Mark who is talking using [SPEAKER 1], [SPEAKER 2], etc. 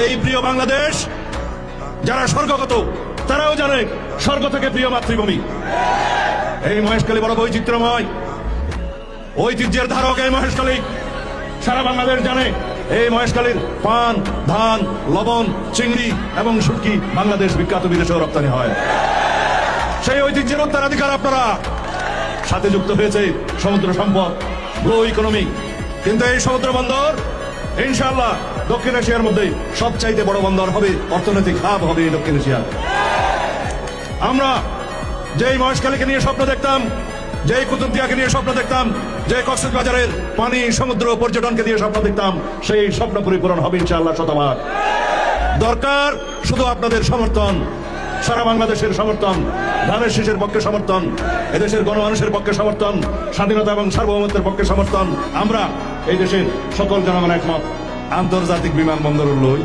[SPEAKER 1] এই প্রিয় বাংলাদেশ যারা স্বর্গগত তারাও জানে স্বর্গ থেকে প্রিয় মাতৃভূমি। এই মহেশখালী বড় বৈচিত্র্যময়, ঐতিহ্যের ধারক এই মহেশখালী। সারা বাংলাদেশ জানে এই মহেশখালীর পান, ধান, লবণ, চিংড়ি এবং শুটকি বাংলাদেশ বিখ্যাত, বিদেশেও রপ্তানি হয়। সেই ঐতিহ্যের উত্তরাধিকার আপনারা। সাথে যুক্ত হয়েছে সমুদ্র সম্পদ, ব্লু ইকোনমি। কিন্তু এই সমুদ্র বন্দর ইনশাআল্লাহ দক্ষিণ এশিয়ার মধ্যে সবচাইতে বড় বন্দর হবে, অর্থনৈতিক হাব হবে দক্ষিণ এশিয়া। আমরা যেই মহেশখালীকে নিয়ে স্বপ্ন দেখতাম, যেই কুতুবদিয়াকে নিয়ে স্বপ্ন দেখতাম, যে কক্সবাজারের পানি, সমুদ্র, পর্যটনকে দিয়ে স্বপ্ন দেখতাম, সেই স্বপ্ন পরিপূরণ হবে ইনশাআল্লাহ শতভাগ। দরকার শুধু আপনাদের সমর্থন, সারা বাংলাদেশের সমর্থন, ধানের শীষের পক্ষে সমর্থন, এদেশের গণমানুষের পক্ষে সমর্থন, স্বাধীনতা এবং সার্বভৌমত্বের পক্ষে সমর্থন। আমরা এই দেশের সকল জনগণ একমত। আন্তর্জাতিক বিমানবন্দর লই